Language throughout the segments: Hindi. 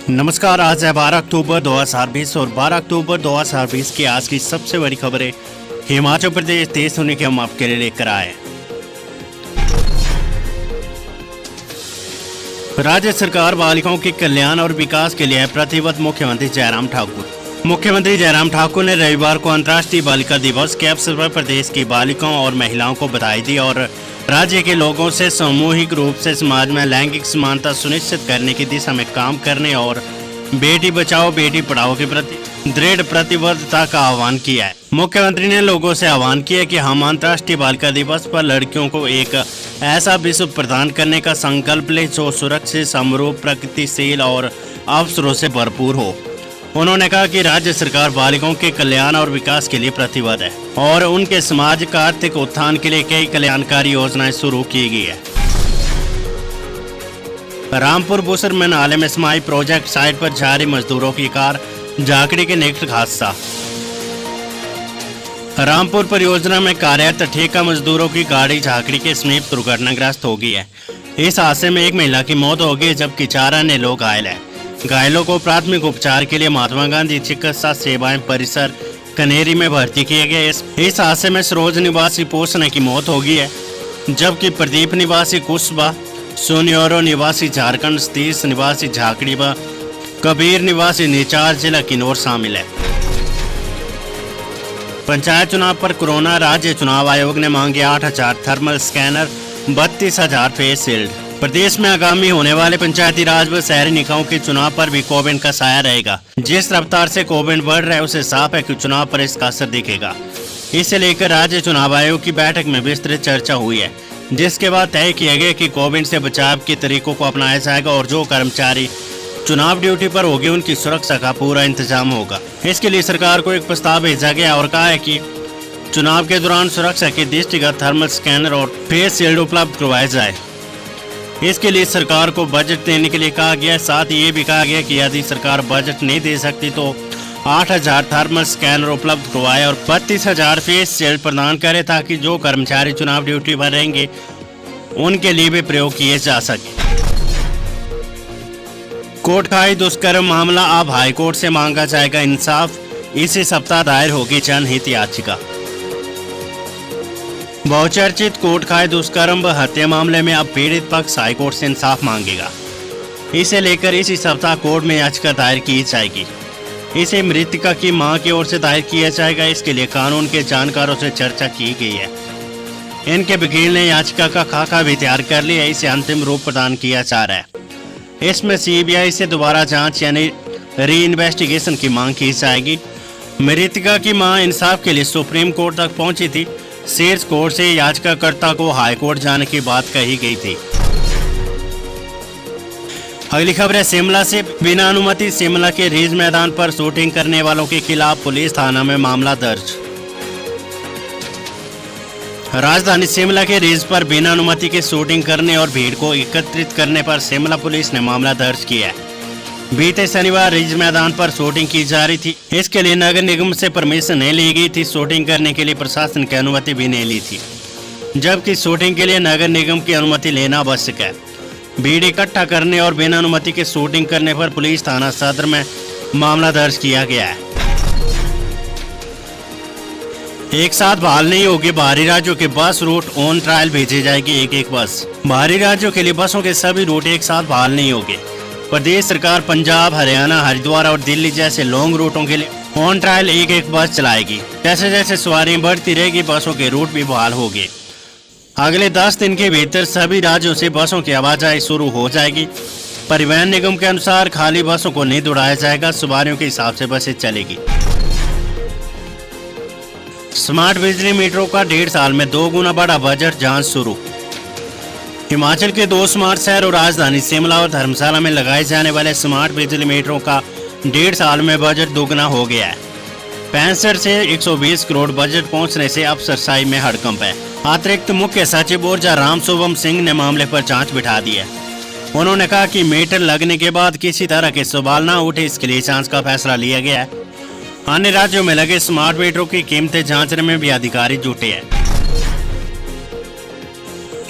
नमस्कार। आज है 12 अक्टूबर 2020 और 12 अक्टूबर 2020 की आज की सबसे बड़ी खबरें हिमाचल प्रदेश देश होने के हम आपके लिए लेकर आए। राज्य सरकार बालिकाओं के कल्याण और विकास के लिए प्रतिबद्ध। मुख्यमंत्री जयराम ठाकुर ने रविवार को अंतर्राष्ट्रीय बालिका दिवस के अवसर पर प्रदेश की बालिकाओं और महिलाओं को बधाई दी और राज्य के लोगों से सामूहिक रूप से समाज में लैंगिक समानता सुनिश्चित करने की दिशा में काम करने और बेटी बचाओ बेटी पढ़ाओ के प्रति दृढ़ प्रतिबद्धता का आह्वान किया है। मुख्यमंत्री ने लोगों से आह्वान किया कि हम अंतर्राष्ट्रीय बालिका दिवस पर लड़कियों को एक ऐसा विश्व प्रदान करने का संकल्प लें जो सुरक्षित, समरूप, प्रगतिशील और अवसरों से भरपूर हो। उन्होंने कहा कि राज्य सरकार बालिकाओं के कल्याण और विकास के लिए प्रतिबद्ध है और उनके सामाजिक आर्थिक उत्थान के लिए कई कल्याणकारी योजनाएं शुरू की गई है। रामपुर बुसर में नाले में समाई प्रोजेक्ट साइट पर जा रही मजदूरों की कार झाकड़ी के निकट हादसा। रामपुर परियोजना में कार्यरत ठेका मजदूरों की गाड़ी झाकड़ी के समीप दुर्घटनाग्रस्त हो गई है। इस हादसे में एक महिला की मौत हो गई जबकि 4 अन्य लोग घायल हैं। घायलों को प्राथमिक उपचार के लिए महात्मा गांधी चिकित्सा सेवाएं परिसर कनेरी में भर्ती किए गए। इस हादसे में सरोज निवासी पोषण की मौत हो गई है जबकि प्रदीप निवासी कुशबा, सोनियोरो निवासी झारखंड, सतीश निवासी झाकड़ी व कबीर निवासी निचार जिला किन्नौर शामिल है। पंचायत चुनाव पर कोरोना। राज्य चुनाव आयोग ने मांगे 8,000 थर्मल स्कैनर, 32,000 फेस शील्ड। प्रदेश में आगामी होने वाले पंचायती राज व शहरी निकायों के चुनाव पर भी कोविड का साया रहेगा। जिस रफ्तार से कोविड बढ़ रहा है उसे साफ है कि चुनाव पर इसका असर दिखेगा। इसे लेकर राज्य चुनाव आयोग की बैठक में विस्तृत चर्चा हुई है जिसके बाद तय किया गया कि कोविड से बचाव के तरीकों को अपनाया जाएगा और जो कर्मचारी चुनाव ड्यूटी पर होंगे उनकी सुरक्षा का पूरा इंतजाम होगा। इसके लिए सरकार को एक प्रस्ताव भेजा गया और कहा है कि चुनाव के दौरान सुरक्षा के दृष्टिगत थर्मल स्कैनर और फेस शील्ड उपलब्ध करवाए जाए। इसके लिए सरकार को बजट देने के लिए कहा गया। साथ ही ये भी कहा गया कि यदि सरकार बजट नहीं दे सकती तो 8,000 थर्मल स्कैनर उपलब्ध करवाए और 32,000 फेस शील्ड प्रदान करे ताकि जो कर्मचारी चुनाव ड्यूटी पर रहेंगे उनके लिए भी प्रयोग किए जा सके। कोटखाई दुष्कर्म मामला। अब हाईकोर्ट से मांगा जाएगा इंसाफ। इसी सप्ताह दायर होगी जनहित याचिका। बहुचर्चित कोटखाई दुष्कर्म व हत्या मामले में अब पीड़ित पक्ष हाईकोर्ट से इंसाफ मांगेगा। इसे लेकर इसी सप्ताह कोर्ट में याचिका दायर की जाएगी। इसे मृतका की मां की ओर से दायर किया जाएगा। इसके लिए कानून के जानकारों से चर्चा की गई है। इनके वकील ने याचिका का खाका भी तैयार कर लिया। इसे अंतिम रूप प्रदान किया जा रहा है। इसमें सीबीआई से दोबारा जांच यानी री इन्वेस्टिगेशन की मांग की जाएगी। मृतका की मां इंसाफ के लिए सुप्रीम कोर्ट तक पहुंची थी। शीर्ष कोर्ट से याचिकाकर्ता को हाईकोर्ट जाने की बात कही गई थी। अगली खबर है शिमला से। बिना अनुमति शिमला के रिज मैदान पर शूटिंग करने वालों के खिलाफ पुलिस थाना में मामला दर्ज। राजधानी शिमला के रिज पर बिना अनुमति के शूटिंग करने और भीड़ को एकत्रित करने पर शिमला पुलिस ने मामला दर्ज किया है। बीते शनिवार रिज मैदान पर शूटिंग की जा रही थी। इसके लिए नगर निगम से परमिशन नहीं ली गई थी। शूटिंग करने के लिए प्रशासन की अनुमति भी नहीं ली थी जबकि शूटिंग के लिए नगर निगम की अनुमति लेना आवश्यक है। भीड़ इकट्ठा करने और बिना अनुमति के शूटिंग करने पर पुलिस थाना सदर में मामला दर्ज किया गया है। एक साथ बहाल नहीं होगी बाहरी राज्यों के बस रूट। ऑन ट्रायल भेजी जाएगी एक बस। बाहरी राज्यों के लिए बसों के सभी रूट एक साथ बहाल नहीं होंगे। प्रदेश सरकार पंजाब, हरियाणा, हरिद्वार और दिल्ली जैसे लॉन्ग रूटों के लिए ऑन ट्रायल एक बस चलाएगी। जैसे जैसे सवारियां बढ़ती रहेगी बसों के रूट भी बहाल होंगे। अगले 10 दिन के भीतर सभी राज्यों से बसों की आवाजाही शुरू हो जाएगी। परिवहन निगम के अनुसार खाली बसों को नहीं दौड़ाया जाएगा। सवारियों के हिसाब से बसें चलेगी। स्मार्ट बिजली मीटरों का 1.5 साल में 2 गुना बढ़ा बजट। जांच शुरू। हिमाचल के 2 स्मार्ट शहर और राजधानी शिमला और धर्मशाला में लगाए जाने वाले स्मार्ट बिजली मीटरों का 1.5 साल में बजट दोगुना हो गया है। 65 से 120 करोड़ बजट पहुंचने से अफसरशाही में हड़कंप है। अतिरिक्त मुख्य सचिव ऊर्जा राम शुभम सिंह ने मामले पर जांच बिठा दी है। उन्होंने कहा कि मीटर लगने के बाद किसी तरह के सवाल न उठे, इसके लिए जांच का फैसला लिया गया है। अन्य राज्यों में लगे स्मार्ट मीटरों की कीमतें जांचने में भी अधिकारी जुटे हैं।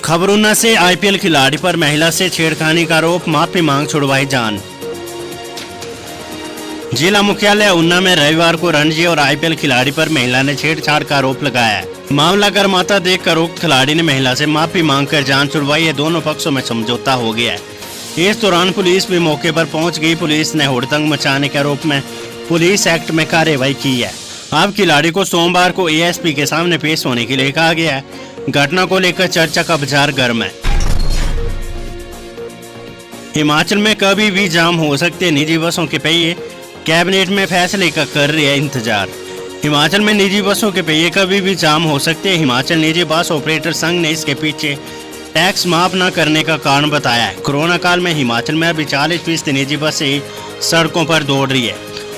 खबरूना से आईपीएल खिलाड़ी पर महिला से छेड़खानी का आरोप, माफी मांग छुड़वाई जान। जिला मुख्यालय ऊना में रविवार को रणजी और आईपीएल खिलाड़ी पर महिला ने छेड़छाड़ का आरोप लगाया है। मामला गर्माता देखकर उक्त खिलाड़ी ने महिला से माफी मांगकर जान छुड़वाई है। दोनों पक्षों में समझौता हो गया है। इस दौरान पुलिस भी मौके पर पहुंच गई। पुलिस ने हुड़दंग मचाने के आरोप में पुलिस एक्ट में कार्रवाई की है। अब खिलाड़ी को सोमवार को एएसपी के सामने पेश होने के लिए कहा गया है। घटना को लेकर चर्चा का बाजार गर्म है। हिमाचल में कभी भी जाम हो सकते निजी बसों के पहिए, कैबिनेट में फैसले का कर रही है इंतजार। हिमाचल में निजी बसों के पहिए कभी भी जाम हो सकते हैं। हिमाचल निजी बस ऑपरेटर संघ ने इसके पीछे टैक्स माफ न करने का कारण बताया है। कोरोना काल में हिमाचल में अभी 40% निजी बसें सड़कों पर दौड़ रही है।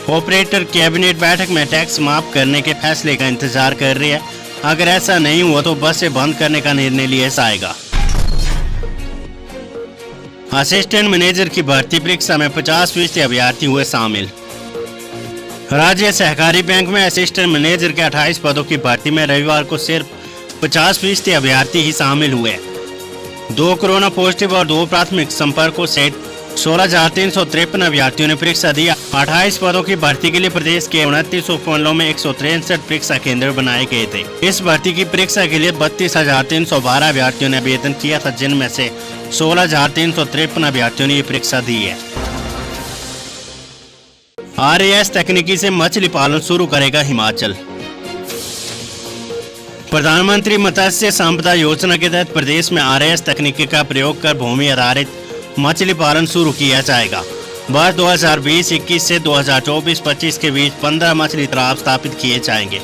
ऑपरेटर कैबिनेट बैठक में टैक्स माफ करने के फैसले का इंतजार कर रही है। अगर ऐसा नहीं हुआ तो बसें बंद करने का निर्णय लिया जाएगा। असिस्टेंट मैनेजर की भर्ती परीक्षा में 50% अभ्यर्थी हुए शामिल। राज्य सहकारी बैंक में असिस्टेंट मैनेजर के 28 पदों की भर्ती में रविवार को सिर्फ 50% अभ्यर्थी ही शामिल हुए। 2 कोरोना पॉजिटिव और 2 प्राथमिक संपर्कों से 16,353 अभ्यर्थियों ने परीक्षा दी। 28 पदों की भर्ती के लिए प्रदेश के 29 उपमंडलों में 163 परीक्षा केंद्र बनाए गए थे। इस भर्ती की परीक्षा के लिए 32,312 अभ्यर्थियों ने आवेदन किया था, जिनमें से 16,353 अभ्यर्थियों ने ये परीक्षा दी है। आरएएस तकनीकी से मछली पालन शुरू करेगा हिमाचल। प्रधानमंत्री मत्स्य संपदा योजना के तहत प्रदेश में आरएएस तकनीकी का प्रयोग कर भूमि आधारित मछली पालन शुरू किया जाएगा। वर्ष 2020-21 से 2024-25 के बीच 15 मछली तालाब स्थापित किए जाएंगे।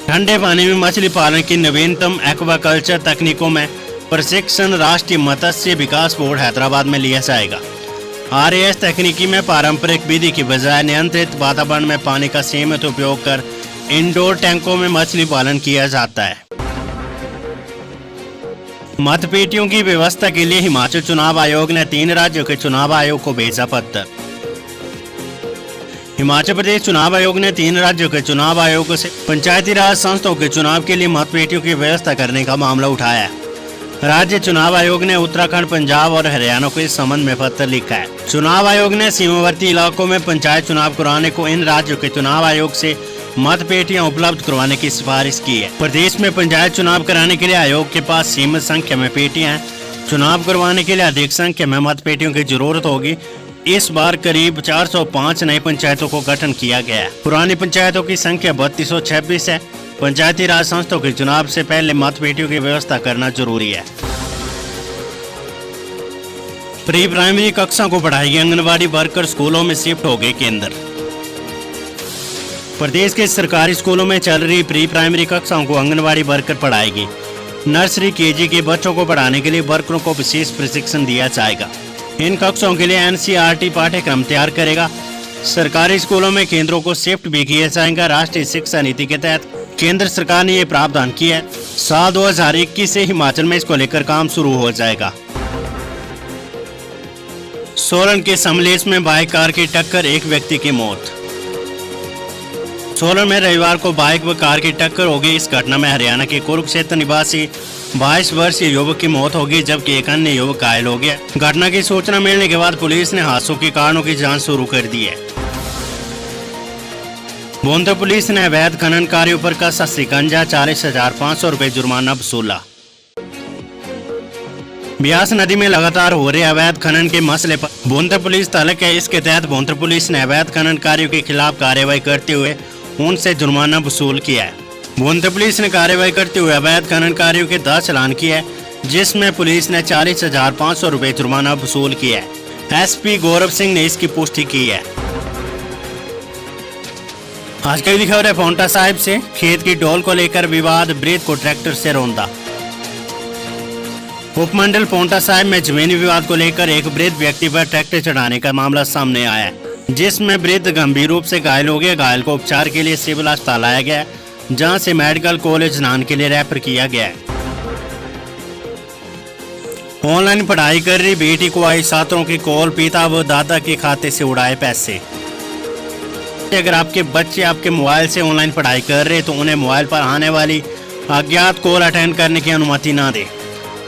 ठंडे पानी में मछली पालन की नवीनतम एक्वाकल्चर तकनीकों में प्रशिक्षण राष्ट्रीय मत्स्य विकास बोर्ड हैदराबाद में लिया जाएगा। आरएएस तकनीकी में पारंपरिक विधि की बजाय नियंत्रित वातावरण में पानी का सीमित उपयोग कर इंडोर टैंकों में मछली पालन किया जाता है। मतपेटियों की व्यवस्था के लिए हिमाचल चुनाव आयोग ने 3 राज्यों के चुनाव आयोग को भेजा पत्र। हिमाचल प्रदेश चुनाव आयोग ने 3 राज्यों के चुनाव आयोगों से पंचायती राज संस्थाओं के चुनाव के लिए मतपेटियों की व्यवस्था करने का मामला उठाया है। राज्य चुनाव आयोग ने उत्तराखंड, पंजाब और हरियाणा को इस संबंध में पत्र लिखा है। चुनाव आयोग ने सीमावर्ती इलाकों में पंचायत चुनाव कराने को इन राज्यों के चुनाव आयोग से मतपेटियां उपलब्ध करवाने की सिफारिश की है। प्रदेश में पंचायत चुनाव कराने के लिए आयोग के पास सीमित संख्या में पेटियां हैं। चुनाव करवाने के लिए अधिक संख्या में मतपेटियों की जरूरत होगी। इस बार करीब 405 नई पंचायतों को गठन किया गया है। पुरानी पंचायतों की संख्या 3226 है। पंचायती राज संस्थाओं के चुनाव से पहले मतपेटियों की व्यवस्था करना जरूरी है। प्री प्राइमरी कक्षा को पढ़ाएगी आंगनबाड़ी वर्कर, स्कूलों में शिफ्ट हो गए केंद्र। प्रदेश के सरकारी स्कूलों में चल रही प्री प्राइमरी कक्षाओं को आंगनबाड़ी वर्कर पढ़ाएगी। नर्सरी केजी के बच्चों को पढ़ाने के लिए वर्करों को विशेष प्रशिक्षण दिया जाएगा। इन कक्षाओं के लिए एनसीईआरटी पाठ्यक्रम तैयार करेगा। सरकारी स्कूलों में केंद्रों को शिफ्ट भी किया जाएगा। राष्ट्रीय शिक्षा नीति के तहत केंद्र सरकार ने ये प्रावधान किया है। साल 2021 से हिमाचल में इसको लेकर काम शुरू हो जाएगा। सोलन के समलेश में बाइक कार की टक्कर, एक व्यक्ति की मौत। सोलन में रविवार को बाइक व कार की टक्कर हो गई। इस घटना में हरियाणा के कुरुक्षेत्र निवासी 22 वर्षीय युवक की मौत हो गई, जबकि एक अन्य युवक घायल हो गया। घटना की सूचना मिलने के बाद पुलिस ने हादसों के कारणों की जांच शुरू कर दी है। बोंदर पुलिस ने अवैध खनन कार्यों पर कसा शिकंजा, 40,500 रुपए जुर्माना वसूला। ब्यास नदी में लगातार हो रहे अवैध खनन के मसले पर बोंदर पुलिस तल्क है। इसके तहत बोंदर पुलिस ने अवैध खनन कार्यों के खिलाफ कार्रवाई करते हुए उनसे जुर्माना वसूल किया है। बोंदर पुलिस ने कार्रवाई करते हुए अवैध खनन कार्यों के 10 चालान किया है, जिसमें पुलिस ने 40,500 रुपए जुर्माना वसूल किया है। एसपी गौरव सिंह ने इसकी पुष्टि की है। आज की खबर है पोंटा साहिब से। खेत की डोल को लेकर विवाद, वृद्ध को ट्रैक्टर से रौंदा। उपमंडल पोंटा साहिब में जमीनी विवाद को लेकर एक वृद्ध व्यक्ति पर ट्रैक्टर चढ़ाने का मामला सामने आया है, जिसमें वृद्ध गंभीर रूप से घायल हो गया। घायल को उपचार के लिए सिविल अस्पताल लाया गया, जहां से मेडिकल कॉलेज नान के लिए रेफर किया गया है। ऑनलाइन पढ़ाई कर रही बेटी को आई छात्रों की कॉल, पिता व दादा के खाते से उड़ाए पैसे। अगर आपके बच्चे आपके मोबाइल से ऑनलाइन पढ़ाई कर रहे तो उन्हें मोबाइल पर आने वाली अज्ञात कॉल अटेंड करने की अनुमति ना दें।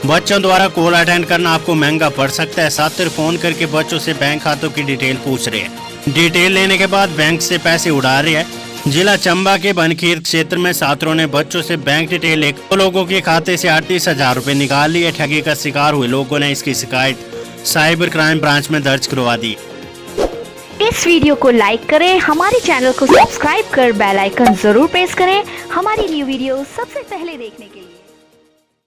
बच्चों द्वारा कॉल अटेंड करना आपको महंगा पड़ सकता है। छात्र फोन करके बच्चों से बैंक खातों की डिटेल पूछ रहे हैं। डिटेल लेने के बाद बैंक से पैसे उड़ा रहे हैं। जिला चंबा के बनखीर क्षेत्र में छात्रों ने बच्चों से बैंक डिटेल लेकर दो लोगों के खाते से 38,000 रुपए निकाल लिए। ठगी का शिकार हुए लोगों ने इसकी शिकायत साइबर क्राइम ब्रांच में दर्ज करवा दी। इस वीडियो को लाइक करें, हमारे चैनल को सब्सक्राइब कर बेल आइकन जरूर प्रेस करें हमारी न्यू वीडियो सबसे पहले देखने के लिए।